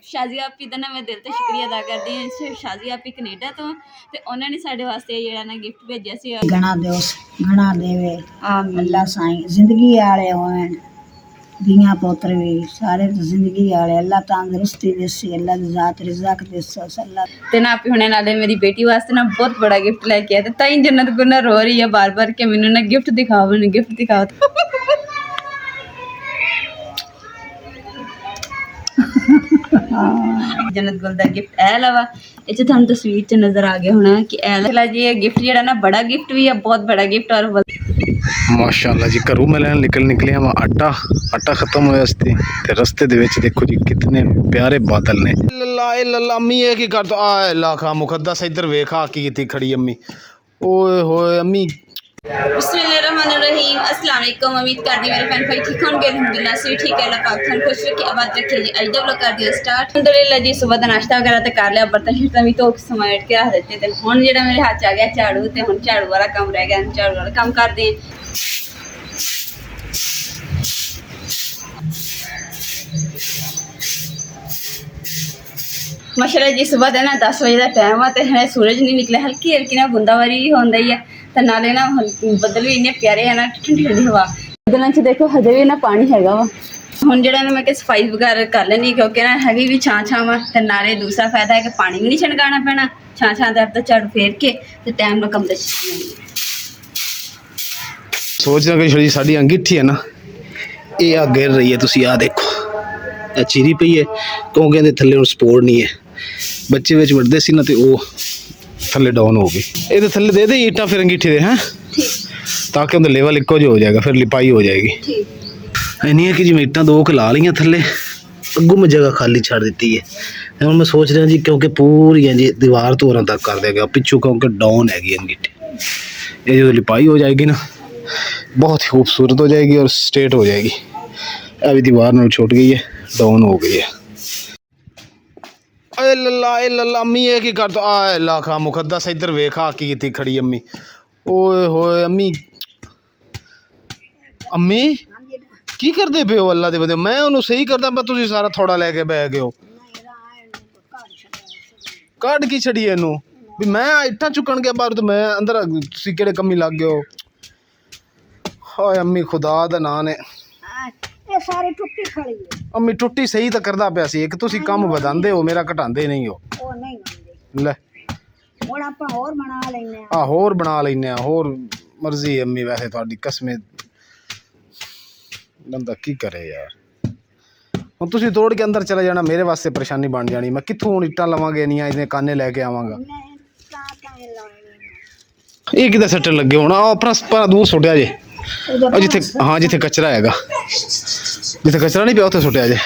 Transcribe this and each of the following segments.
ਸ਼ਾਜ਼ੀਆ ਆਪੀ ਦਾ ਨਾ ਮੈਂ ਦਿਲ ਤੋਂ ਸ਼ੁਕਰੀਆ ਅਦਾ ਕਰਦੀ ਹਾਂ। ਸ਼ਾਜ਼ੀਆ ਆਪੀ ਕੈਨੇਡਾ ਤੋਂ ਤੇ ਉਹਨਾਂ ਨੇ ਸਾਡੇ ਵਾਸਤੇ ਜਿਹੜਾ ਨਾ ਗਿਫਟ ਭੇਜਿਆ ਸੀ। घना दोस घना देवे अल्लाह साईं जिंदगी आले होवन धियां पुत्र भी सारे जिंदगी आले अल्लाह तंदुरुस्ती देसी अल्लाह दी जात रिज़क देसो अल्लाह ਤੇ ਨਾ ਆਪੀ ਹੁਣੇ ਨਾਲੇ ਮੇਰੀ ਬੇਟੀ ਵਾਸਤੇ ਨਾ ਬਹੁਤ ਬੜਾ ਗਿਫਟ ਲੈ ਕੇ ਆਇਆ ਤੇ ਤਾਂ ਹੀ ਜੰਨਤ ਗੁਨਾ ਰੋ ਰਹੀ ਹੈ ਬਾਰ-ਬਾਰ ਕਿ ਮੈਨੂੰ ਨਾ ਗਿਫਟ ਦਿਖਾਓ, ਮੈਨੂੰ ਗਿਫਟ ਦਿਖਾਓ। ਜੰਨਤ ਗੁਲ ਦਾ ਗਿਫਟ ਇਹ ਲਵਾ ਇਹ ਚ ਤੁਹਾਨੂੰ ਤਸਵੀਰ ਚ ਨਜ਼ਰ ਆ ਗਿਆ ਹੋਣਾ ਕਿ ਇਹ ਜੀ ਇਹ ਗਿਫਟ ਜਿਹੜਾ ਨਾ ਬੜਾ ਗਿਫਟ ਵੀ ਹੈ, ਬਹੁਤ ਬੜਾ ਗਿਫਟ ਔਰ ਮਾਸ਼ਾਅੱਲਾ ਜੀ। ਘਰੋਂ ਮੈਂ ਲੈਣ ਨਿਕਲਿਆ ਵਾ ਆਟਾ ਖਤਮ ਹੋਇਆ ਸੀ ਤੇ ਰਸਤੇ ਦੇ ਵਿੱਚ ਦੇਖੋ ਜੀ ਕਿਤਨੇ ਪਿਆਰੇ ਬਾਦਲ ਨੇ। ਲੱਲਾ ਅੰਮੀ ਇਹ ਕੀ ਕਰਦਾ ਆ ਲਾਖਾ ਮੁਕੱਦਸ ਇੱਧਰ ਵੇਖਾ ਕੀ ਕੀਤੀ ਖੜੀ ਅੰਮੀ। ਓਏ ਹੋਏ ਅੰਮੀ। बिस्मिल्लाहिर्रहमानिर्रहीम। अस्सलाम वालेकुम। उम्मीद करती मेरे फैन भाई ठीक होंगे, अल्हम्दुलिल्लाह से ठीक है। अल्लाह पाक थान खुश रखे आबाद रखे जी। अज दा व्लॉग कर दिया स्टार्ट। अल्हम्दुलिल्लाह जी सुबह का नाश्ता वगैरह तो कर लिया, बर्तन शर्तन भी धो के समेट के रख दिते ते हुण जेहड़ा मेरे हाथ च आ गया झाड़ू ते हुण झाड़ू वाला काम रह गया, झाड़ू वाला काम करदे हैं। माशाअल्लाह जी सुबह का ना 10 बजे का टाइम है तो हमें सूरज नहीं निकला, हल्की हल्की ना बूंदाबारी भी होंदी है तो नाले ना बदल भी इन्ने प्यारे है ना, ठंडी ठंडी हवा बदलों च देखो हजे भी ना पानी हैगा वा। हुण जिहड़ा मैं कि सफाई वगैरह कर लैनी क्योंकि ना हैगी भी छां छां वा ते नाले दूसरा फायदा है कि पानी भी नहीं छिड़काना पैना, छां छां ते अपना झाड़ू फेर के ते टाइम नाल कम दे सोचना कि छड़ी साडी अंगीठी है ना ये आ गिर रही है, तुसी आ देखो ए चीरी पई है क्योंकि इहदे थल्ले हुण सपोर्ट नहीं है। बच्चे विच वड़दे सी ना ते ओ थल्ले डाउन हो गई। ये थल्ले दे दे ईटा फिर अंगीठी दे हैं ताकि उनका लेवल इको जो हो जाएगा, फिर लिपाई हो जाएगी। नहीं है कि जिवें ईटा दो के ला लियां थल्ले अगों मैं जगह खाली छड़ दी है। हुण मैं सोच रहा जी क्योंकि पूरी जी दीवार तोरण तक कर देगा पिछू क्योंकि डाउन हैगी अंगीठी, ये जो लिपाई हो जाएगी ना बहुत ही खूबसूरत हो जाएगी और स्ट्रेट हो जाएगी। अभी दीवार नाल छुट गई है, डाउन हो गई है। लल्ला अम्मी ये की करदा आ लाखा मुकद्दस इधर वेखा की ਕੀਤੀ ਖੜੀ ਅੰਮੀ। ਓਏ ਹੋਏ ਅੰਮੀ ਅੰਮੀ ਕੀ ਕਰਦੇ ਪਏ ਹੋ ਅੱਲਾ ਦੇ ਬੰਦੇ? ਮੈਂ ਉਹਨੂੰ ਸਹੀ ਕਰਦਾ ਪਰ ਤੁਸੀਂ ਸਾਰਾ ਥੋੜਾ ਲੈ ਕੇ ਬਹਿ ਗਏ ਹੋ। ਕੱਢ ਕੀ ਛੜੀ ਇਹਨੂੰ ਵੀ ਮੈਂ ਇੱਟਾਂ ਚੁੱਕਣ ਗਿਆ ਬਾਹਰ ਤੇ ਮੈਂ ਅੰਦਰ, ਤੁਸੀਂ ਕਿਹੜੇ ਕੰਮੀ ਲੱਗ ਗਏ ਹੋ? ਹਾਏ ਅੰਮੀ ਖੁਦਾ ਦਾ ਨਾਂ ਨੇ ये सारी टुट्टी खड़ी है ਅੰਮੀ ਟੁੱਟੀ ਸਹੀ ਤਾਂ ਕਰਦਾ ਪਿਆ ਸੀ, ਇੱਕ ਤੁਸੀਂ ਕੰਮ ਵਧਾਉਂਦੇ ਹੋ ਮੇਰਾ ਘਟਾਉਂਦੇ ਨਹੀਂ ਹੋ। ਉਹ ਨਹੀਂ ਮੰਨਦੇ ਲੈ ਹੁਣ ਆਪਾਂ ਹੋਰ ਬਣਾ ਲੈਨੇ ਆ ਹੋਰ ਬਣਾ ਲੈਨੇ ਆ, ਹੋਰ ਮਰਜ਼ੀ ਹੈ ਅੰਮੀ ਵੈਸੇ ਤੁਹਾਡੀ ਕਸਮੇ ਬੰਦਾ ਕੀ ਕਰੇ ਯਾਰ। ਹੁਣ ਤੁਸੀਂ ਤੋੜ ਕੇ ਅੰਦਰ ਚਲੇ ਜਾਣਾ, ਮੇਰੇ ਵਾਸਤੇ ਪਰੇਸ਼ਾਨੀ ਬਣ ਜਾਣੀ। ਮੈਂ ਕਿੱਥੋਂ ਹੁਣ ਇੱਟਾਂ ਲਵਾਂਗੇ ਨਹੀਂ ਇਹਨੇ ਕਾਨੇ ਲੈ ਕੇ ਆਵਾਂਗਾ। ਇਹ ਕਿੱਦਾਂ ਸੱਟਣ ਲੱਗੇ ਹੁਣ? ਆਪਣਾ ਦੂਰ ਸੁੱਟਿਆ ਜੇ ਜਿੱਥੇ, ਹਾਂ ਜਿੱਥੇ ਕਚਰਾ ਹੈਗਾ, ਜਿੱਥੇ ਕਚਰਾ ਨਹੀਂ ਪਿਆ ਉੱਥੇ ਸੁੱਟਿਆ ਜੇ।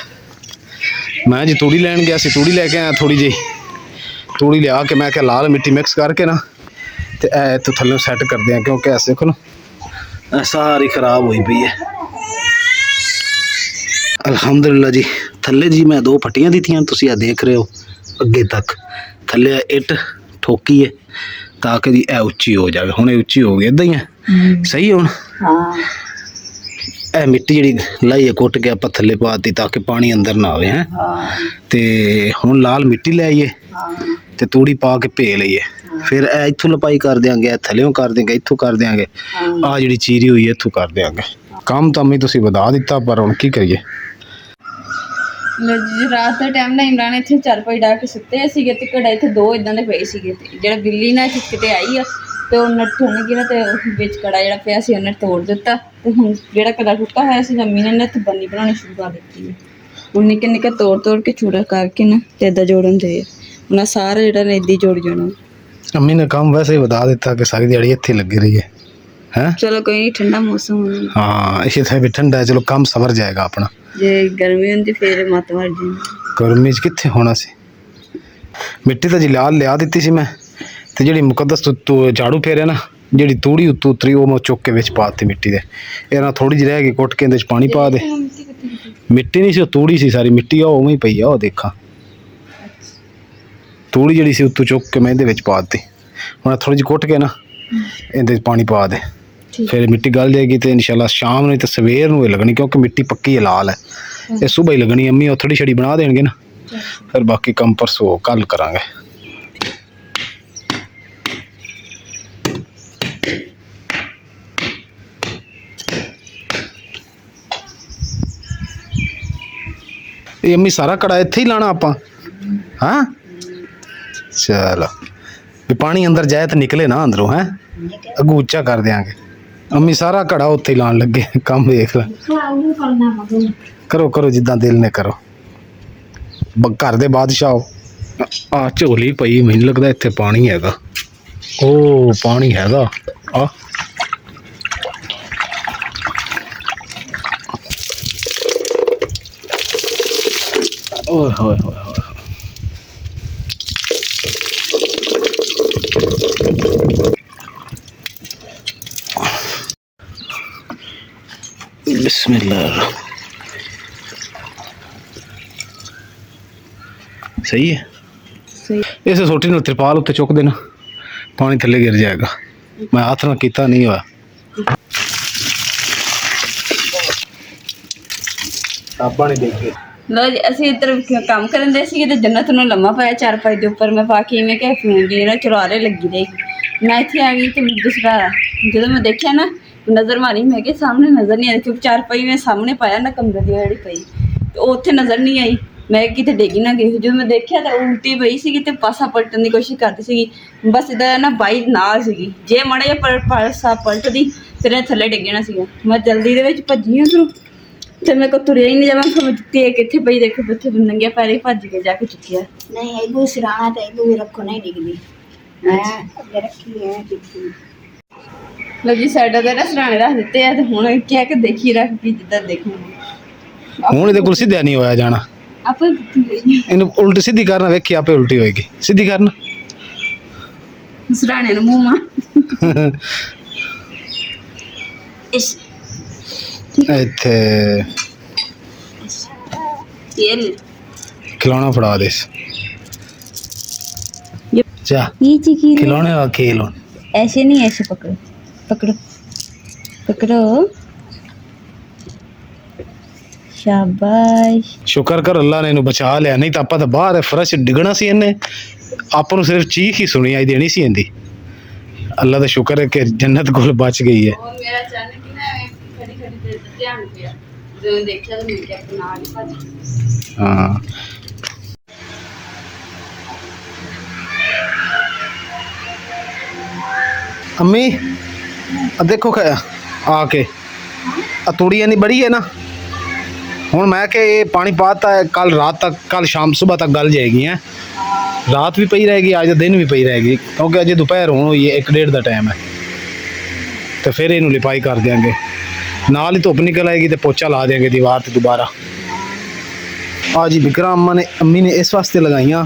ਮੈਂ ਜੀ ਤੂੜੀ ਲੈਣ ਗਿਆ ਸੀ, ਤੂੜੀ ਲੈ ਕੇ ਆਇਆ ਥੋੜੀ ਜਿਹੀ ਤੂੜੀ ਲਿਆ ਕੇ ਮੈਂ ਕਿਹਾ ਲਾਲ ਮਿੱਟੀ ਮਿਕਸ ਕਰਕੇ ਨਾ ਤੇ ਇਹ ਇੱਥੋਂ ਥੱਲੇ ਸੈੱਟ ਕਰਦੇ ਆ ਕਿਉਂਕਿ ਐਸੇ ਦੇਖੋ ਨਾ ਸਾਰੀ ਖਰਾਬ ਹੋਈ ਪਈ ਹੈ। ਅਲਹਮਦੁਲਿਲਾ ਜੀ ਥੱਲੇ ਜੀ ਮੈਂ 2 ਫੱਟੀਆਂ ਦਿੱਤੀਆਂ, ਤੁਸੀਂ ਆ ਦੇਖ ਰਹੇ ਹੋ ਅੱਗੇ ਤੱਕ ਥੱਲੇ ਇੱਟ ਠੋਕੀ ਹੈ ਤਾਂ ਕਿ ਜੀ ਇਹ ਉੱਚੀ ਹੋ ਜਾਵੇ। ਹੁਣ ਇਹ ਉੱਚੀ ਹੋ ਗਈ ਇੱਦਾਂ ਹੀ ਹੈ ਸਹੀ। ਹੁਣ ਹਾਂ ਇਹ ਮਿੱਟੀ ਜਿਹੜੀ ਲਾਈ ਹੈ ਕੁੱਟ ਕੇ ਆਪਾਂ ਥੱਲੇ ਪਾ ਦਿੱਤੀ ਤਾਂ ਕਿ ਪਾਣੀ ਅੰਦਰ ਨਾ ਆਵੇ ਹੈ। ਤੇ ਹੁਣ ਲਾਲ ਮਿੱਟੀ ਲੈ ਆਈਏ ਤੇ ਤੂੜੀ ਪਾ ਕੇ ਭੇ ਲਈਏ, ਫਿਰ ਇਹ ਇੱਥੋਂ ਲਪਾਈ ਕਰ ਦਿਆਂਗੇ, ਥੱਲੇੋਂ ਕਰ ਦਿਆਂਗੇ, ਇੱਥੋਂ ਕਰ ਦਿਆਂਗੇ, ਆਹ ਜਿਹੜੀ ਚੀਰੀ ਹੋਈ ਇੱਥੋਂ ਕਰ ਦਿਆਂਗੇ। ਕੰਮ ਤਾਂ ਮੈਂ ਤੁਸੀਂ ਵਧਾ ਦਿੱਤਾ ਪਰ ਹੁਣ ਕੀ ਕਰੀਏ। ਰਾਤ ਦੇ ਟਾਈਮ ਨਾ ਇਮਰਾਨ ਇੱਥੇ 4 ਵਜੇ ਡਾ ਕੇ ਸੁੱਤੇ ਸੀਗੇ ਤੇ ਘੜੇ ਇੱਥੇ 2 ਇਦਾਂ ਦੇ ਪਏ ਸੀਗੇ ਤੇ ਜਿਹੜਾ ਬਿੱਲੀ ਨਾ ਕਿਤੇ ਆਈ ਆ ਤੇ ਉਹ ਨੱਠ ਗਈ ਨਾ ਤੇ ਵਿੱਚ ਕੜਾ ਜਿਹੜਾ ਪਿਆ ਸੀ ਉਹਨੇ ਤੋੜ ਦਿੱਤਾ ਤੇ ਹੁਣ ਜਿਹੜਾ ਕੜਾ ਟੁੱਟਾ ਹੋਇਆ ਸੀ ਜੰਮੀ ਨੇ ਇੱਥੇ ਬੰਨੀ ਬਣਾਉਣੀ ਸ਼ੁਰੂ ਕਰ ਦਿੱਤੀ ਹੈ। ਹੁਣ ਨਿੱਕੇ ਨਿੱਕੇ ਤੋੜ ਕੇ ਚੂੜਾ ਕਰਕੇ ਨਾ ਤੇ ਇੱਦਾਂ ਜੋੜਨ ਦੇ ਉਹਨਾਂ ਸਾਰਾ ਜਿਹੜਾ ਨੇ ਇੱਦਾਂ ਜੋੜ ਜਾਣਾ। ਅੰਮੀ ਨੇ ਕੰਮ ਵੈਸੇ ਵਧਾ ਦਿੱਤਾ ਕਿ ਸਾਰੀ ਦਿਹਾੜੀ ਇੱਥੇ ਲੱਗੀ ਰਹੀ ਹੈ हैं? चलो कोई नहीं, ठंडा मौसम हाँ इसी तरह भी ठंडा है, चलो काम सवर जाएगा अपना। जे गर्मी होंदी फिर मत मर जी गर्मी च कित्थे होना सी। मिट्टी तो जी लाल लिया दी सी मैं ते जेहड़ी मुकद्दस तू झाड़ू फेरे ना जेहड़ी तूड़ी उत्तों उतरी वो मैं चुक के विच पाती मिट्टी दे। ये ना थोड़ी जी रह गई कुट के इंदे च पानी पा दे। मिट्टी नहीं सी तूड़ी सी सारी, मिट्टी आ उवें ही पई आ। देखा तूड़ी जेहड़ी सी उत्तों चुक के मैं इहदे विच पा दी। हुण थोड़ी जी कुट के ना इहदे च पानी पा दे, फिर मिट्टी गल जाएगी तो इंशाल्लाह शाम नहीं तो सवेर नूं लगनी क्योंकि मिट्टी पक्की है लाल है। ये सुबह ही लगनी। अम्मी थोड़ी छड़ी बना देंगे ना ਫਿਰ ਬਾਕੀ ਕੰਮ ਪਰਸੋਂ ਕੱਲ ਕਰਾਂਗੇ। ਇਹ ਅੰਮੀ ਸਾਰਾ ਕੜਾ ਇੱਥੇ ਹੀ ਲਾਣਾ ਆਪਾਂ? ਹਾਂ ਚਲੋ ਵੀ ਪਾਣੀ ਅੰਦਰ ਜਾਏ ਤਾਂ ਨਿਕਲੇ ਨਾ ਅੰਦਰੋਂ, ਹੈ ਅੱਗੂ ਉੱਚਾ ਕਰ ਦਿਆਂਗੇ। ਅੰਮੀ ਸਾਰਾ ਕੜਾ ਉੱਥੇ ਹੀ ਲਾਣ ਲੱਗੇ, ਕੰਮ ਵੇਖ ਲੈ। ਕਰੋ ਕਰੋ ਜਿੱਦਾਂ ਦਿਲ ਨੇ ਕਰੋ, ਘਰ ਦੇ ਬਾਦਸ਼ਾਹ ਹੋ। ਆ ਝੋਲੀ ਪਈ, ਮੈਨੂੰ ਲੱਗਦਾ ਇੱਥੇ ਪਾਣੀ ਹੈਗਾ। ਉਹ ਪਾਣੀ ਹੈਗਾ ਆ। ਓਏ ਹੋਏ ਹੋਏ ਹੋਏ, बिस्मिल्लाह। सही है, इसे सोटी ने तिरपाल उत्ते चुक देना, पानी थले गिर जाएगा। मैं हाथ ना किता नहीं हुआ। ਆਪਾਂ ਨਹੀਂ ਦੇਖੇ। ਲੋ ਜੀ ਅਸੀਂ ਇੱਧਰ ਕੰਮ ਕਰਨ ਦੇ ਸੀਗੇ ਤੇ ਜੰਨਤ ਨੂੰ ਲੰਮਾ ਪਾਇਆ ਚਾਰਪਾਈ ਦੇ ਉੱਪਰ ਮੈਂ ਪਾ ਕੇ, ਮੈਂ ਕਿਹਾ ਫੋਨ ਦੀ ਨਾ ਚੁਰਾਰੇ ਲੱਗੀ ਰਹੀ। ਮੈਂ ਇੱਥੇ ਆ ਗਈ ਤੇ ਦੂਸਰਾ ਜਦੋਂ ਮੈਂ ਦੇਖਿਆ ਨਾ ਨਜ਼ਰ ਮਾਰੀ, ਮੈਂ ਕਿਹਾ ਸਾਹਮਣੇ ਨਜ਼ਰ ਨਹੀਂ ਆ ਰਹੀ, ਕਿਉਂਕਿ ਚਾਰਪਾਈ ਮੈਂ ਸਾਹਮਣੇ ਪਾਇਆ ਨਾ ਕਮਰੇ ਦੀ ਜਿਹੜੀ ਪਈ, ਤੇ ਉਹ ਉੱਥੇ ਨਜ਼ਰ ਨਹੀਂ ਆਈ। ਮੈਂ ਕਿਤੇ ਡੇਗੀ ਨਾ ਗਈ, ਜਦੋਂ ਮੈਂ ਦੇਖਿਆ ਤਾਂ ਉਲਟੀ ਪਈ ਸੀਗੀ ਤੇ ਪਾਸਾ ਪਲਟਣ ਦੀ ਕੋਸ਼ਿਸ਼ ਕਰਦੀ ਸੀਗੀ, ਬਸ ਇਹਦਾ ਨਾ ਬਾਈ ਨਾਲ ਸੀਗੀ, ਜੇ ਮਾੜਾ ਜਿਹਾ ਪਾਸਾ ਪਲਟਦੀ ਫਿਰ ਇਹ ਥੱਲੇ ਡਿੱਗ ਜਾਣਾ ਸੀਗਾ। ਮੈਂ ਜਲਦੀ ਦੇ ਵਿੱਚ ਭੱਜੀ ਉੱਧਰੋਂ ਤੇ ਮੇਰੇ ਕੋਲ ਤੁਰਿਆ ਹੀ ਨਹੀਂ ਜਾਵਾਂ, ਸਮਝ ਤੇ ਕਿੱਥੇ ਪਈ, ਦੇਖੋ ਬੱਚੇ ਨੰਗੇ ਪੈਰੇ ਭੱਜ ਕੇ ਜਾ ਕੇ ਚੁੱਕਿਆ। ਨਹੀਂ ਇਹਨੂੰ ਸਿਰਾਣਾ ਤੇ ਇਹਨੂੰ ਵੀ ਰੱਖੋ, ਨਹੀਂ ਡਿੱਗਦੀ। ਮੈਂ ਅੱਗੇ ਰੱਖੀ ਹੈ ਕਿੱਥੇ। ਲਓ ਜੀ ਸਾਈਡਾਂ ਤੇ ਨਾ ਸਰਾਣੇ ਰੱਖ ਦਿੱਤੇ ਆ, ਤੇ ਹੁਣ ਕਿਹਾ ਕਿ ਦੇਖੀ ਰੱਖ ਕੇ ਜਿੱਦਾਂ ਦੇਖੂੰਗੀ। ਹੁਣ ਇਹਦੇ ਕੋਲ ਸਿੱਧਿਆ ਨਹੀਂ ਹੋਇਆ ਜਾਣਾ, ਆਪਾਂ ਇਹਨੂੰ ਉਲਟੀ ਸਿੱਧੀ ਕਰਨਾ, ਵੇਖੀ ਆਪੇ ਉਲਟੀ ਹੋਏਗੀ। ਸਿੱਧੀ ਕਰਨਾ, ਸਰਾਣੇ ਨੂੰ ਮੂੰਹ ਮਾਰ ਇੱਥੇ ਇਹ खिलौना फड़ा दे जा, ये चिकी खिलौने का खेल हो। ऐसे नहीं, ऐसे पकड़ो पकड़ो पकड़ो, शाबाश। शुक्र कर अल्लाह ने इन्हू बचा लिया, नहीं तो ਆਪਾਂ ਤਾਂ ਬਾਹਰ ਫਰਸ਼ ਡਿੱਗਣਾ ਸੀ। ਇਹਨੇ ਆਪਾਂ ਨੂੰ ਸਿਰਫ ਚੀਖ ਹੀ ਸੁਣੀ ਆਈ ਦੇਣੀ ਸੀ ਇਹਦੀ। ਅੱਲਾ ਦਾ ਸ਼ੁਕਰ ਹੈ ਕਿ ਜੰਨਤ ਕੋਲ ਬਚ ਗਈ ਹੈ। और मेरा अचानक ही ना खड़ी खड़ी देर तक ध्यान गया, जो देखा तो मिल गया अपना ही भज। हाँ अम्मी देखो आके तूड़ी नहीं बड़ी है ना, हूँ मैं कि ये पानी पाता है, कल रात तक, कल शाम सुबह तक गल जाएगी। है रात भी पई रहेगी, आज दिन भी पई रहेगी, क्योंकि अजे दोपहर होने हुई है, 1-1:30 का टाइम है। तो फिर इनू लिपाई कर देंगे, नाल ही धुप निकल आएगी तो पोचा ला देंगे दीवार से दोबारा। आज ही बिकरा अम्मी ने इस वास्ते लगाइया,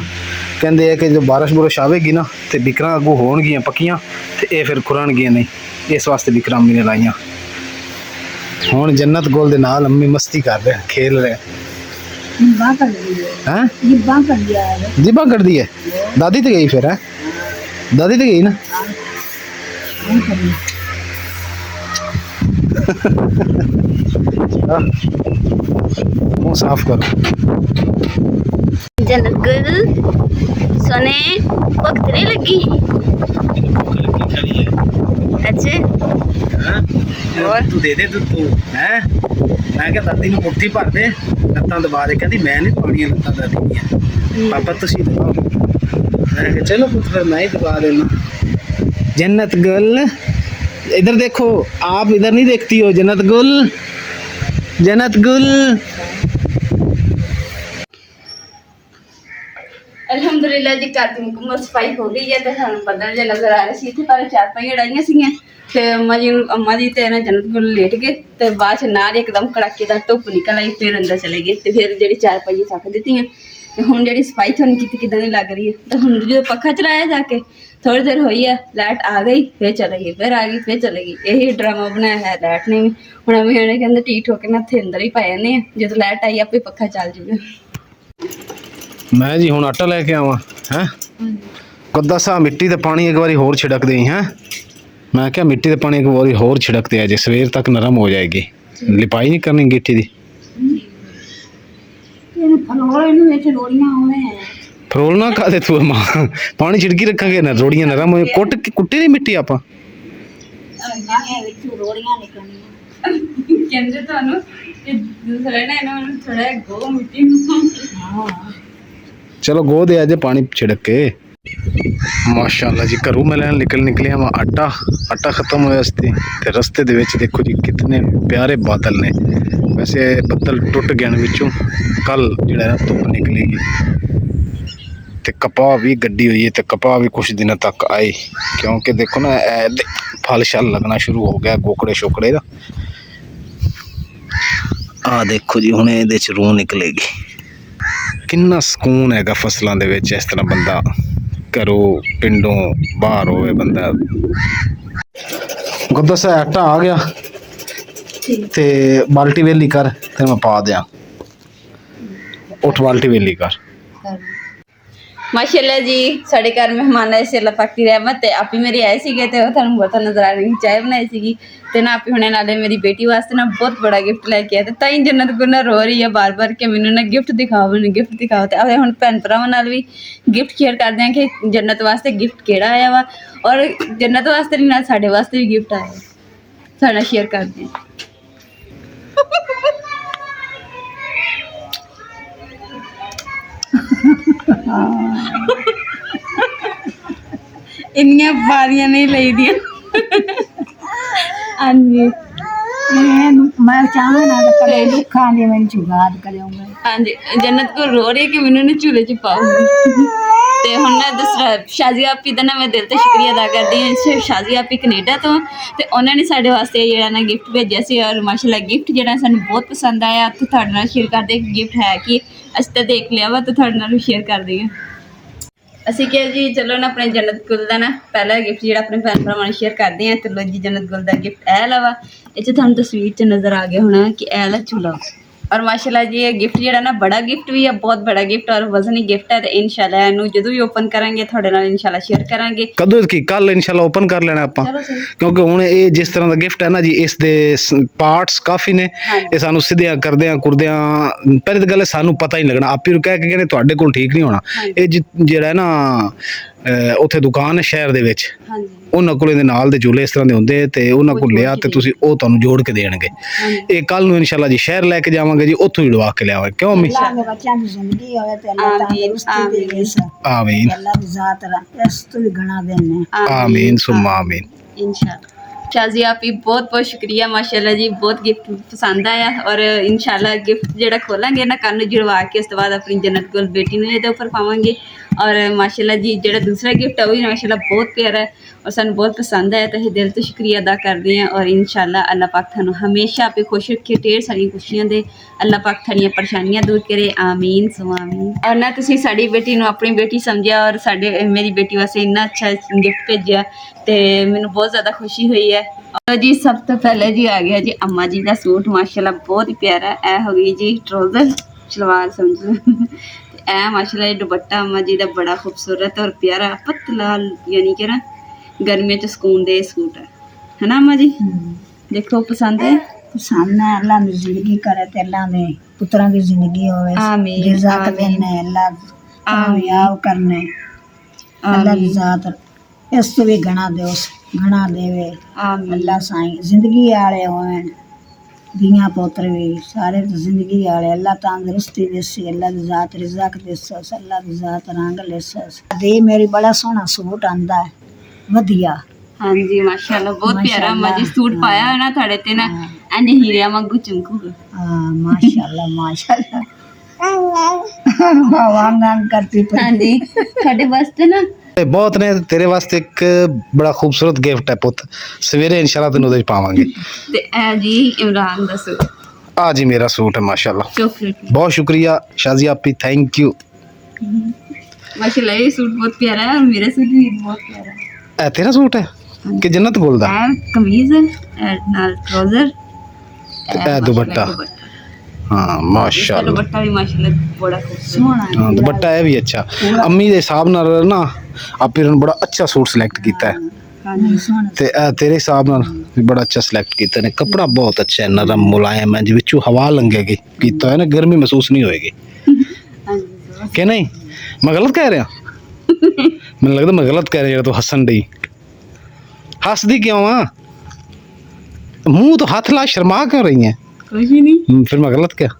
कहते हैं कि जो बारिश बुरिश आएगी ना तो बिकरा अगू होणगियां पक्कियां तो ये फिर खुरनगियां नहीं, इस वास्ते बिकरा अम्मी ने लाइया। हुण जन्नत गोल दे नाल अम्मी मस्ती कर रहे, खेल रहे। जिब्बा कर दी है, हैं जिब्बा कर दिया है। जिब्बा कर दी है, दादी तो गई फिर है, दादी तो गई ना। नहीं करनी। मुँह साफ करो। जन्नत गुल सोने भुख नहीं लगी? अच्छा और तू दे दे तू है, मैं क्या दादी ने मुट्ठी भर दे, लत्तां दबा दे, कहती मैं नहीं दबानियां लत्तां दादी पापा तुसी दबाओ। मैं क्या चलो पुत्र फिर मैं ही दबा देना। जन्नत गुल इधर देखो, आप इधर नहीं देखती हो। जन्नत गुल, जन्नत गुल। अल्हम्दुलिल्लाह जी घर की मुकम्मल सफाई हो गई है, तो सानू बदल जे नजर आ रहे सी। इत्थे पर चारपाई अड़ाइयां सीगियां ते अम्मा जी ते ना जन्नत गुल लेट गए, ते बाद च नाल एकदम कड़ाकेदार धुप्प निकल आई, फिर अंदर चले गए, ते फिर जेहड़ी चारपाई सक दित्तियां। ते हुण जेहड़ी सफाई थोड़ी कीती किदां दी लग रही है। तो हुण जो पक्खा चलाया जाके थोड़ी देर हुई है, लाइट आ गई फिर चले गई, फिर आ गई फिर चले गई। यही ड्रामा बनाया है लाइट ने भी। हुण अम्मी कहंदे टीठ होके ना इत्थे अंदर ही पा जाने आ, जदों लाइट आई आपे पक्खा चल जाऊगा। मैं जी हुण आटा लेके आवां है, कद्दा सा मिट्टी ते पानी एक बारी होर छिड़क दें। हैं मैं क्या मिट्टी ते पानी एक बारी होर छिड़क दे, अजे सवेर तक नरम हो जाएगी। लिपाई नहीं करनी गिट्टी दी। ਇਹਨੂੰ ਫਲੋਂ ਫਰੋਲ ਇਹਨੂੰ ਵਿੱਚ ਰੋੜੀਆਂ ਹੋਵੇਂ ਫਰੋਲਣਾ ਕਾਦੇ ਤੂੰ ਮਾਂ ਪਾਣੀ ਛਿੜਕੀ ਰੱਖਾਂਗੇ ਨਾ ਰੋੜੀਆਂ ਨਰਮ ਹੋਏ ਕੁੱਟੇ ਨਹੀਂ ਮਿੱਟੀ ਆਪਾਂ ਵਿੱਚ ਰੋੜੀਆਂ ਨਿਕਲਣੀਆਂ ਕਹਿੰਦੇ ਤੁਹਾਨੂੰ ਕਿ ਦੂਸਰਾ ਨਾ ਇਹਨਾਂ ਨੂੰ ਥੋੜਾ ਗੋ ਮਿੱਟੀ ਨੂੰ ਹਾਂ ਚਲੋ ਗੋ ਦੇ ਅੱਜ ਪਾਣੀ ਛਿੜਕ ਕੇ ਮਾਸ਼ਾਅੱਲਾ ਜੀ ਘਰੋਂ ਮੈਂ ਲੈਣ ਨਿਕਲਿਆ ਵਾ ਆਟਾ ਖਤਮ ਹੋਇਆ ਸੀ ਤੇ ਰਸਤੇ ਦੇ ਵਿੱਚ ਦੇਖੋ ਜੀ ਕਿਤਨੇ ਪਿਆਰੇ ਬਾਦਲ ਨੇ ਵੈਸੇ ਬੱਦਲ ਟੁੱਟ ਗਏ ਨੇ ਵਿੱਚੋਂ ਕੱਲ ਜਿਹੜਾ ਧੁੱਪ ਨਿਕਲੇਗੀ ਤੇ ਕਪਾਹ ਵੀ ਗੱਡੀ ਹੋਈ ਹੈ ਤੇ ਕਪਾਹ ਵੀ ਕੁਝ ਦਿਨਾਂ ਤੱਕ ਆਏ ਕਿਉਂਕਿ ਦੇਖੋ ਨਾ ਫਲ ਛਲ ਲੱਗਣਾ ਸ਼ੁਰੂ ਹੋ ਗਿਆ ਗੋਕੜੇ ਸ਼ੋਕੜੇ ਦਾ ਆ ਦੇਖੋ ਜੀ ਹੁਣ ਇਹਦੇ ਚ ਰੂਹ ਨਿਕਲੇਗੀ ਕਿੰਨਾ ਸਕੂਨ ਹੈਗਾ ਫਸਲਾਂ ਦੇ ਵਿੱਚ ਇਸ ਤਰ੍ਹਾਂ ਬੰਦਾ ਘਰੋਂ ਪਿੰਡੋਂ ਬਾਹਰ ਹੋਵੇ ਬੰਦਾ ਗੁੱਦਾ ਸਾ ਆਟਾ ਆ ਗਿਆ ਤੇ ਬਾਲਟੀ ਵੇਲੀ ਕਰ ਤੇ ਮੈਂ ਪਾ ਦਿਆਂ ਉੱਠ ਬਾਲਟੀ ਵੇਲੀ ਕਰ ਮਾਸ਼ਾਅੱਲਾ ਜੀ ਸਾਡੇ ਘਰ ਮਹਿਮਾਨ ਆਏ ਸੀ, ਅੱਲਾਹ ਪਾਕ ਦੀ ਰਹਿਮਤ ਤੇ ਆਪੀ ਮੇਰੀ ਆਏ ਸੀਗੇ ਤੇ ਉਹ ਤੁਹਾਨੂੰ ਬਹੁਤ ਨਜ਼ਰ ਆ ਰਹੀ ਚਾਹ ਬਣਾਈ ਸੀਗੀ ਤੇ ਨਾ ਆਪੀ ਹੁਣੇ ਨਾਲੇ ਮੇਰੀ ਬੇਟੀ ਵਾਸਤੇ ਨਾ ਬਹੁਤ ਬੜਾ ਗਿਫਟ ਲੈ ਕੇ ਆਏ ਤੇ ਤਾਂ ਹੀ ਜੰਨਤ ਗੁਨਾ ਰੋ ਰਹੀ ਹੈ ਬਾਰ-ਬਾਰ ਕਿ ਮੈਨੂੰ ਨਾ ਗਿਫਟ ਦਿਖਾਓ ਤੇ ਆਵੇ ਹੁਣ ਭੈਣ ਭਰਾਵਾਂ ਨਾਲ ਵੀ ਗਿਫਟ ਸ਼ੇਅਰ ਕਰਦੇ ਹਾਂ ਕਿ ਜੰਨਤ ਵਾਸਤੇ ਗਿਫਟ ਕਿਹੜਾ ਆਇਆ ਵਾ ਔਰ ਜੰਨਤ ਵਾਸਤੇ ਨਹੀਂ ਨਾਲ ਸਾਡੇ ਵਾਸਤੇ ਵੀ ਗਿਫਟ ਆਇਆ ਸਾਡਾ ਸ਼ੇਅਰ ਕਰਦੇ ਹਾਂ ਇੰਨੀਆਂ ਬਾਰੀਆਂ ਨਹੀਂ ਲਈਦੀਆਂ ਹਾਂਜੀ ਮੈਂ ਚਾਹਾਂ ਨਾ ਕਦੇ ਦੁੱਖਾਂ ਦੇ ਮੈਨੂੰ ਜੁਗਾੜ ਕਰਿਆਉਂਗਾ ਹਾਂਜੀ ਜੰਨਤ ਕੋ ਰੋ ਰਹੀ ਹੈ ਕਿ ਮੈਨੂੰ ਨਾ ਝੂਲੇ ਚ ਪਾਓ ਤੇ ਹੁਣ ਨਾ ਦੂਸਰਾ ਸ਼ਾਜ਼ੀਆ ਆਪੀ ਦਾ ਨਾ ਮੈਂ ਦਿਲ ਤੋਂ ਸ਼ੁਕਰੀਆ ਅਦਾ ਕਰਦੀ ਹਾਂ ਸ਼ਾਜ਼ੀਆ ਆਪੀ ਕੈਨੇਡਾ ਤੋਂ ਤੇ ਉਹਨਾਂ ਨੇ ਸਾਡੇ ਵਾਸਤੇ ਜਿਹੜਾ ਨਾ ਗਿਫਟ ਭੇਜਿਆ ਸੀ ਔਰ ਮਾਸ਼ਾਅੱਲਾ ਗਿਫਟ ਜਿਹੜਾ ਸਾਨੂੰ ਬਹੁਤ ਪਸੰਦ ਆਇਆ ਤੇ ਤੁਹਾਡੇ ਨਾਲ ਸ਼ੇਅਰ ਕਰਦੇ ਗਿਫਟ ਹੈ ਕਿ ਅਸੀਂ ਤਾਂ ਦੇਖ ਲਿਆ ਵਾ ਤੇ ਤੁਹਾਡੇ ਨਾਲ ਵੀ ਸ਼ੇਅਰ ਕਰਦੇ ਹਾਂ ਅਸੀਂ ਕਿਹਾ ਜੀ ਚਲੋ ਨਾ ਆਪਣੇ ਜੰਨਤ ਗੁਲ ਦਾ ਨਾ ਪਹਿਲਾ ਗਿਫਟ ਜਿਹੜਾ ਆਪਣੇ ਭੈਣ ਭਰਾਵਾਂ ਨੂੰ ਸ਼ੇਅਰ ਕਰਦੇ ਹਾਂ ਤੇ ਲੋ ਜੀ ਜੰਨਤ ਗੁਲ ਦਾ ਗਿਫਟ ਇਹ ਲਵਾ ਇਹ 'ਚ ਤੁਹਾਨੂੰ ਤਸਵੀਰ 'ਚ ਨਜ਼ਰ ਆ ਗਿਆ ਹੋਣਾ ਕਿ ਇਹ ਲਾ ਝੂਲਾ ਔਰ ਮਾਸ਼ਾਅੱਲਾ ਜੀ ਇਹ ਗਿਫਟ ਜਿਹੜਾ ਨਾ ਬੜਾ ਗਿਫਟ ਵੀ ਹੈ ਬਹੁਤ ਬੜਾ ਗਿਫਟ ਔਰ ਵਜ਼ਨੀ ਗਿਫਟ ਹੈ ਤੇ ਇਨਸ਼ਾਅੱਲਾ ਇਹਨੂੰ ਜਦੋਂ ਵੀ ਓਪਨ ਕਰਾਂਗੇ ਤੁਹਾਡੇ ਨਾਲ ਇਨਸ਼ਾਅੱਲਾ ਸ਼ੇਅਰ ਕਰਾਂਗੇ ਕਦੋਂ ਕੀ ਕੱਲ ਇਨਸ਼ਾਅੱਲਾ ਓਪਨ ਕਰ ਲੈਣਾ ਆਪਾਂ ਚਲੋ ਸਹੀ ਕਿਉਂਕਿ ਹੁਣ ਇਹ ਜਿਸ ਤਰ੍ਹਾਂ ਦਾ ਗਿਫਟ ਹੈ ਨਾ ਜੀ ਇਸ ਦੇ ਪਾਰਟਸ ਕਾਫੀ ਨੇ ਇਹ ਸਾਨੂੰ ਸਿੱਧਿਆਂ ਕਰਦਿਆਂ ਪਹਿਲੇ ਤਾਂ ਗੱਲ ਸਾਨੂੰ ਪਤਾ ਹੀ ਨਹੀਂ ਲੱਗਣਾ ਆਪੀ ਨੂੰ ਕਹਿ ਕੇ ਕਹਿੰਦੇ ਤੁਹਾਡੇ ਕੋਲ ਠੀਕ ਨਹੀਂ ਹੋਣਾ ਇਹ ਜਿਹੜਾ ਹੈ ਨਾ ਉੱਥੇ ਦੁਕਾਨ ਹੈ ਸ਼ਹਿਰ ਦੇ ਵਿੱਚ ਹਾਂਜੀ ਉਹਨਾਂ ਕੋਲ ਇਹਦੇ ਨਾਲ ਦੇ ਝੂਲੇ ਇਸ ਤਰ੍ਹਾਂ ਦੇ ਹੁੰਦੇ ਤੇ ਉਹਨਾਂ ਕੋਲ ਲਿਆ ਤੇ ਤੁਸੀਂ ਉਹ ਤੁਹਾਨੂੰ ਜੋੜ ਕੇ ਦੇਣਗੇ ਇਹ ਕੱਲ ਨੂੰ ਇਨਸ਼ਾਅੱਲਾ ਜੀ ਸ਼ਹਿਰ ਲੈ ਕੇ ਜਾਵਾਂਗੇ ਜੀ ਉੱਥੋਂ ਹੀ ਲਵਾ ਕੇ ਲਿਆਵਾਂਗੇ ਕਿਉਂ ਮੰਮੀ ਬੱਚਿਆਂ ਦੀ ਜ਼ਿੰਦਗੀ ਹੋਵੇ ਤੇ ਅੱਲਾਹ ਤੰਦਰੁਸਤੀ ਦੇਵੇ ਆਮੀਨ ਅੱਲਾਹ ਦੀ ਜ਼ਾਤ ਇਸ ਤੋਂ ਵੀ ਗਣਾ ਦੇਣੇ ਆਮੀਨ ਸੁਮਾ ਆਮੀਨ इंशाल्लाह शाजिया आपी बहुत बहुत शुक्रिया माशाल्लाह जी बहुत गिफ्ट पसंद आया और इंशाल्लाह गिफ्ट जेड़ा खोलांगे ना कल जुड़वा के उस बाद अपनी जन्नत गुल बेटी ने ਇਹਦੇ ਉੱਪਰ ਪਾਵਾਂਗੇ और माशाल्लाह जी जेड़ा दूसरा गिफ्ट है वो भी माशाल्लाह बहुत प्यारा है और सानू बहुत पसंद आया तो दिल तो शुक्रिया अदा करते हैं और इंशाल्लाह अल्लाह पाक थानू हमेशा आपे खुश रखे ढेर सारी खुशियां दे अल्लाह पाक थाड़ियां परेशानियां दूर करे आमीन सुमा आमीन और ना तुसी साडी बेटी नू अपनी बेटी समझिया और साडे मेरी बेटी वास्ते इन्ना अच्छा गिफ्ट भेजिया ते मैनू बहुत ज़्यादा खुशी हुई है और जी सब तो पहले जी आ गया जी अम्मा जी का सूट माशाल्लाह बहुत ही प्यारा है हो गई जी ट्राउजर सलवार समझ लो ए माशाल्लाह दुपट्टा अम्मा जी का बड़ा खूबसूरत और प्यारा पतला यानी कि ना गर्मियों च सुकून दे सूट है ना अम्मा जी देखो पसंद है पसंद है अल्लाह ने जिंदगी करे ते अल्लाह ने पुत्रां दी जिंदगी होवे आमीन रिज़्क़ देने अल्लाह कामयाब करने अल्लाह दी ज़ात इस तो भी घना देवे आमीन अल्लाह साईं जिंदगी आले होवे दियां पुत्र भी सारे जिंदगी आले अल्लाह तंदुरुस्ती देसी अल्लाह दी ज़ात रिज़्क़ देसे अल्लाह दी ज़ात रंग लेसे दे मेरी बड़ा सोहना सूट आंदा है वधिया हाँ जी माशाल्लाह बहुत प्यारा अम्मा जी सूट पाया है ना थोड़े ते ना इंज हीरे वांगू चमकूगा हाँ माशाल्लाह माशाल्लाह वांग करती हाँ जी थोड़े वास्ते ना ਬਹੁਤ ਨੇ ਤੇਰੇ ਵਾਸਤੇ ਇੱਕ ਬੜਾ ਖੂਬਸੂਰਤ ਗਿਫਟ ਹੈ ਪੁੱਤ ਸਵੇਰੇ ਇਨਸ਼ਾਅੱਲਾ ਤੈਨੂੰ ਉਹਦੇ ਵਿੱਚ ਪਾਵਾਂਗੇ ਤੇ ਇਹ ਜੀ ਇਮਰਾਨ ਦਾ ਸੂਟ ਆ ਜੀ ਮੇਰਾ ਸੂਟ ਹੈ ਮਾਸ਼ਾਅੱਲਾ चॉकलेट बहुत शुक्रिया शाजिया आपी थैंक यू माशाल्लाह ये सूट बहुत प्यारा है और मेरा सूट भी बहुत प्यारा है ए तेरा सूट है कि जन्नत गुल दा कमीज है नाल ट्राउजर ए दुपट्टा हाँ माशाल्लाह दुपट्टा भी माशाल्लाह बड़ा खूबसूरत सोहना हाँ दुपट्टा है भी अच्छा अम्मी दे हिसाब नाल ना आपी ने बड़ा अच्छा सूट सिलेक्ट कीता है हाँ जी सोहना ते तेरे हिसाब नाल भी बड़ा अच्छा सिलेक्ट कीता ने कपड़ा बहुत अच्छा है नरम मुलायम है जिस हवा लंघेगी कीता है ना गर्मी महसूस नहीं होएगी ਕਿ ਨਹੀਂ? ਮੈਂ ਗਲਤ ਕਹਿ ਰਿਹਾ? ਮੈਨੂੰ ਲੱਗਦਾ ਮੈਂ ਗਲਤ ਕਹਿ ਰਿਹਾ ਜਿਹੜਾ ਤੂੰ ਹੱਸਣ ਡਈ। ਹੱਸਦੀ ਕਿਉਂ ਆ? ਮੂੰਹ ਤੋਂ ਹੱਥ ਲਾ ਸ਼ਰਮਾ ਕਿਉਂ ਰਹੀ ਹੈ? ਕੁਝ ਨਹੀਂ। ਫਿਰ ਮੈਂ ਗਲਤ ਕਿਹਾ?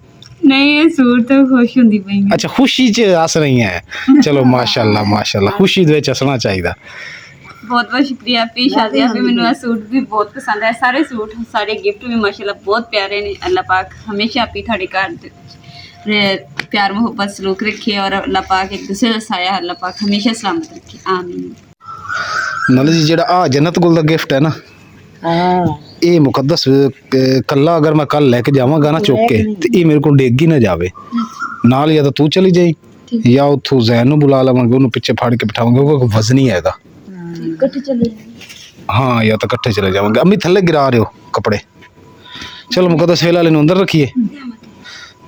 ਨਹੀਂ, ਇਹ ਸੂਟ ਤੋਂ ਖੁਸ਼ ਹੁੰਦੀ ਪਈ ਹਾਂ। ਅੱਛਾ, ਖੁਸ਼ੀ 'ਚ ਹੱਸ ਰਹੀ ਹੈ। ਚਲੋ ਮਾਸ਼ਾਅੱਲਾ ਮਾਸ਼ਾਅੱਲਾ, ਖੁਸ਼ੀ ਦੇ ਵਿੱਚ ਹੱਸਣਾ ਚਾਹੀਦਾ। ਬਹੁਤ ਬਹੁਤ ਸ਼ੁਕਰੀਆ ਆਪੀ ਸ਼ਾਜ਼ਿਆ ਵੀ, ਮੈਨੂੰ ਇਹ ਸੂਟ ਵੀ ਬਹੁਤ ਪਸੰਦ ਹੈ। ਸਾਰੇ ਸੂਟ, ਸਾਰੇ ਗਿਫਟ ਵੀ ਮਾਸ਼ਾਅੱਲਾ ਬਹੁਤ ਪਿਆਰੇ ਨੇ। ਅੱਲਾਹ ਪਾਕ ਹਮੇਸ਼ਾ ਆਪੀ ਤੁਹਾਡੇ ਘਰ ਦੇ प्यार मोहब्बत सलूक रखे और अल्लाह पाक एक दूसरे का साया अल्लाह पाक हमेशा सलामत रखे। आमीन। नाले जी जेड़ा आ जन्नत गुल दा गिफ्ट है ना, हाँ ये मुकद्दस कल्ला अगर मैं कल लेके जावांगा ना चुक के ते ये मेरे को डेगी ना जावे नाल, या तो तू चली जाई या उथों जैन नु बुला लवांगे, ओनु पीछे फाड़ के बिठावांगे, वो वजनी हैगा। इकट्ठे चले हाँ, या तो इकट्ठे चले जावांगे। अम्मी थल्ले गिरा रहे हो कपड़े। चलो मुकद्दस वेला वाले नु अंदर रखिए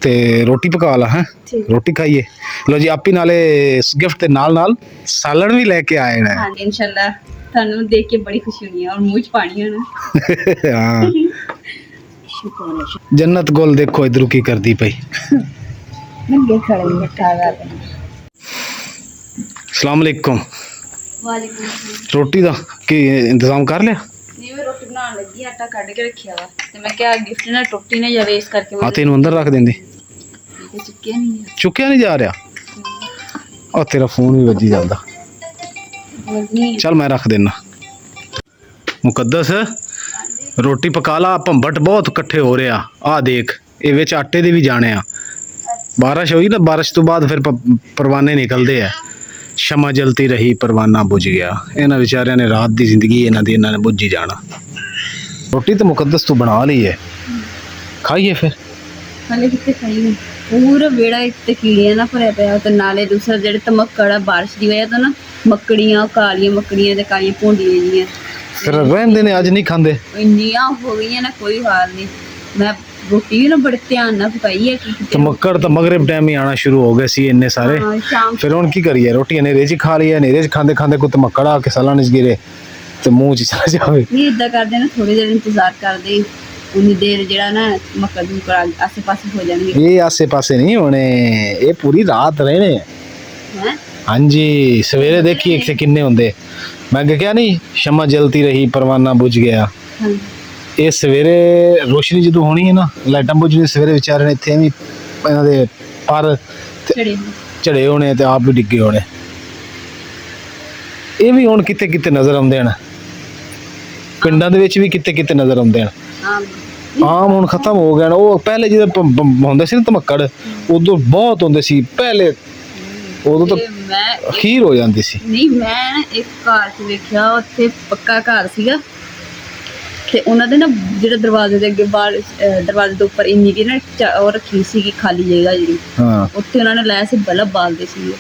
ते रोटी पका ला है, रोटी खाइए। लो जी आप ही नाले गिफ्ट के नाल नाल सालन भी लेके आए हैं। हाँ इंशाल्लाह, थानू देख के बड़ी खुशी हुई है और मुंह च पानी आना। हाँ, शुक्र है। जन्नत गोल देखो इधर की कर दी पई। नंगे खड़े बैठा गया। अस्सलाम वालेकुम। वालेकुम अस्सलाम। रोटी दा की इंतजाम कर लिया? नहीं, मैं रोटी बनाने लगी, आटा कट के रखिया वा ते मैं क्या गिफ्ट ना टुटी ना जावे, इस करके हाँ, तेन अंदर रख देंदी। चुक्किया नहीं है। चुक्या नहीं जा रहा? और तेरा फोन भी बजी जाता। नहीं चल मैं रख देना। मुकद्दस रोटी पका ला, भंबट बहुत इकट्ठे हो रहे आ देख, ये विच आटे दे भी जाने आ। बारिश हुई ना, बारिश तो बाद फिर परवाने निकलते हैं। शमा जलती रही परवाना बुझ गया। इन्हां बेचारियां ने रात दी जिंदगी इन्हां दी इन्हां ने बुझ ही जाना। रोटी तो मुकद्दस तू बना ली है, खाइए फिर। हाले कितने खाई नहीं, पूरा बेड़ा इतने कीड़ियां ना भरया पिया ते नाले दूसरा जेह्ड़े तमक्कड़ बारिश की वजह तो ना मक्कड़ियां मक्कड़ियां ते कालियां भूंडियां जियां फिर रहंदे ने, अज नहीं खांदे। इन्नियां हो गई ना, कोई हाल नहीं। मैं रोटी भी ना बड़े ध्यान ना पकाई है कि तो मक्कड़ तो मगरिब टाइम ही आना शुरू हो गए सी इन्ने सारे। हाँ, शाम फिर हुण की करिए? रोटी नेरे च खा ली है, नेरे च खांदे खांदे कोई मक्कड़ आके सालन च गिरे ते मुंह च चला जावे। नहीं इदा करते ना, थोड़ी देर इंतजार करते, उन्नी देर जेड़ा ना मक्कड़ मुक्कड़ आसे पासे हो जाएंगे। ये आसे पासे नहीं होने, ये पूरी रात रहने हैं। हाँ जी, सवेरे देखिए कि किन्ने होंदे। मैं क्या नहीं, शमा जलती रही परवाना बुझ गया। हाँ ये सवेरे रोशनी जो होनी है ना, लाइटां बुझनी सवेरे, बेचारे ने इत्थे भी इन्हां दे पर चढ़े झड़े होने ते आप भी डिगे होने। ये भी हुण किते किते नजर आउंदे न, पिंडां दे विच भी किते किते नजर आउंदे न। हाँ आम हुण खत्म हो गया ना। वो पहले जिहदे होंदे सी ना धमक्कड़, उदों बहुत होंदे सी पहले, उदों तो मैं खीर हो जाती सी। नहीं, मैं ना एक घर च वेखिया, उत्थे पक्का घर सीगा ते उन्हां दे ना जेह्ड़ा दरवाजे दे अगे बाहर दरवाजे दे उपर इन्नी की ना ओह रखी सीगी खाली जगह जेह्ड़ी, हाँ, उत्थे उन्हां ने लाया सी बल्ब बालदे सीगे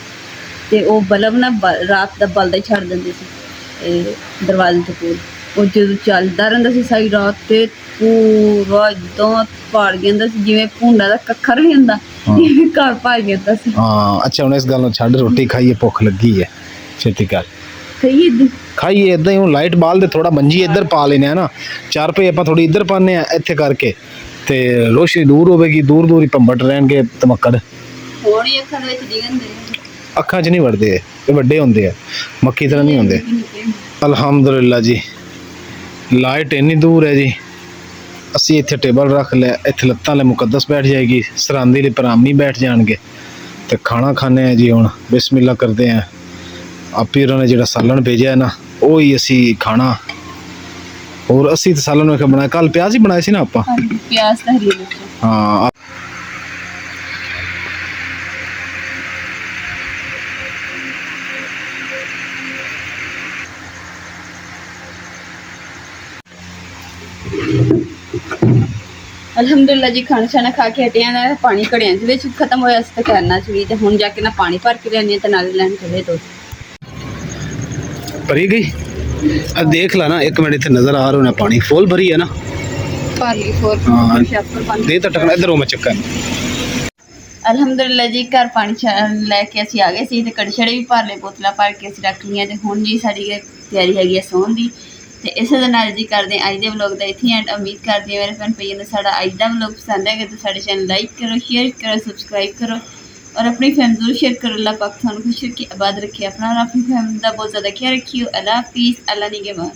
ते ओह बल्ब ना रात दा बलदा ही छड्ड दिंदे सी ते दरवाजे दे कोल। ਉਹ ਜਦੋਂ ਚੱਲਦਾ ਰਹਿੰਦਾ ਸੀ ਸਾਰੀ ਰਾਤ ਤੇ ਪੂਰਾ ਇਦਾਂ ਭਰ ਜਾਂਦਾ ਸੀ ਜਿਵੇਂ ਭੁੰਡਾ ਦਾ ਕੱਖਰ ਨਹੀਂ ਹੁੰਦਾ, ਇਵੇਂ ਘਰ ਭਰ ਜਾਂਦਾ ਸੀ। ਹਾਂ ਅੱਛਾ, ਹੁਣ ਇਸ ਗੱਲ ਨੂੰ ਛੱਡ, ਰੋਟੀ ਖਾਈਏ, ਭੁੱਖ ਲੱਗੀ ਹੈ, ਛੇਤੀ ਕਰ ਖਾਈਏ। ਇਦਾਂ ਹੀ ਹੁਣ ਲਾਈਟ ਬਾਲ ਦੇ ਥੋੜਾ ਮੰਜੀ ਇੱਧਰ ਪਾ ਲੈਨੇ ਆ ਨਾ, 4 ਰੁਪਏ ਆਪਾਂ ਥੋੜੀ ਇੱਧਰ ਪਾਉਂਦੇ ਆ ਇੱਥੇ ਕਰਕੇ, ਤੇ ਰੋਸ਼ਨੀ ਦੂਰ ਹੋਵੇਗੀ, ਦੂਰ ਦੂਰ ਹੀ ਭੰਬਟ ਰਹਿਣਗੇ ਧਮੱਕੜ। ਥੋੜੀ ਅੱਖਾਂ ਦੇ ਵਿੱਚ ਡਿੱਗਣਦੇ, ਅੱਖਾਂ 'ਚ ਨਹੀਂ ਵੜਦੇ, ਇਹ ਵੱਡੇ ਹੁੰਦੇ ਆ, ਮੱਕੀ ਤਰ੍ਹਾਂ ਨਹੀਂ ਹੁੰਦੇ। ਅਲਹਮਦੁਲਿਲਾ ਜੀ, ਲਾਈਟ ਇੰਨੀ ਦੂਰ ਹੈ ਜੀ। ਅਸੀਂ ਇੱਥੇ ਟੇਬਲ ਰੱਖ ਲਿਆ, ਇੱਥੇ ਲੱਤਾਂ ਲੈ ਮੁਕੱਦਸ ਬੈਠ ਜਾਏਗੀ, ਸਰਾਂਦੀ ਲਈ ਪਰਾਮੀ ਬੈਠ ਜਾਣਗੇ ਤੇ ਖਾਣਾ ਖਾਣੇ ਆ ਜੀ। ਹੁਣ ਬਿਸਮਿਲ੍ਲਾ ਕਰਦੇ ਆ। ਆਪੀ ਉਹਨਾਂ ਨੇ ਜਿਹੜਾ ਸਾਲਣ ਭੇਜਿਆ ਨਾ, ਉਹ ਹੀ ਅਸੀਂ ਖਾਣਾ। ਹੋਰ ਅਸੀਂ ਤਾਂ ਸਾਲਣ ਵੇਖ ਬਣਾਇਆ, ਕੱਲ ਪਿਆਜ਼ ਹੀ ਬਣਾਏ ਸੀ ਨਾ ਆਪਾਂ। ਪਿਆਜ਼ ਤਾਂ ਹਰੀ ਮਿਰਚ। ਹਾਂ ਅਲਹਮਦੁਲਿਲਾ ਜੀ, ਖਾਣਾ ਛਾਣਾ ਖਾ ਕੇ ਹਟਿਆ ਨਾ, ਪਾਣੀ ਘੜਿਆਂ ਦੇ ਵਿੱਚ ਖਤਮ ਹੋਇਆ ਸੀ ਤੇ ਕਰਨਾ ਸੀ ਤੇ ਹੁਣ ਜਾ ਕੇ ਨਾ ਪਾਣੀ ਭਰ ਕੇ ਲਿਆਨੀ ਤੇ ਨਾਲੇ ਲੈਣ ਚਲੇ ਦੋ। ਭਰੀ ਗਈ? अब देख ला ना, एक मिनट इतने नजर आ रहा है ना, पानी फुल भरी है ना। ਭਰ ਲਈ ਫੋਰ हाँ, ਸ਼ਾਪਰ ਪਾਣੀ। दे तो टकना इधर हो, मैं चक्कर। ਅਲਹਮਦੁਲਿਲਾ ਜੀ, ਘਰ ਪਾਣੀ ਲੈ ਕੇ ਅਸੀਂ ਆ ਗਏ ਸੀ ਤੇ ਕੜਛੜੇ ਵੀ ਭਰ ਲਏ, ਬੋਤਲਾਂ ਭਰ ਕੇ ਅਸੀਂ ਰੱਖ ਲਈਆਂ ਤੇ ਹੁਣ ਜੀ ਸਾਡੀ ਤਿਆਰੀ ਹੈਗੀ ਹੈ ਸੌਣ ਦੀ। ਤੇ ਇਸੇ ਦੇ ਨਾਲ ਜੀ ਕਰਦੇ ਹਾਂ ਅੱਜ ਦੇ ਵਲੋਗ ਦਾ ਇੱਥੇ ਐਂਡ। ਉਮੀਦ ਕਰਦੀ ਹਾਂ ਮੇਰੇ ਭੈਣ ਭਾਈਆਂ ਨੂੰ ਸਾਡਾ ਅੱਜ ਦਾ ਵਲੋਗ ਪਸੰਦ ਆਏਗਾ ਤੇ ਸਾਡੇ ਚੈਨਲ ਲਾਈਕ ਕਰੋ, ਸ਼ੇਅਰ ਕਰੋ, ਸਬਸਕ੍ਰਾਈਬ ਕਰੋ और अपनी फैमिली जरूर शेयर करो। अल्लाह पाक थानू खुश रखे, आबाद रखे, अपना और अपनी फैमिली का बहुत ज़्यादा ख्याल रखियो। अल्लाह हाफिज़, अल्लाह निगहबान।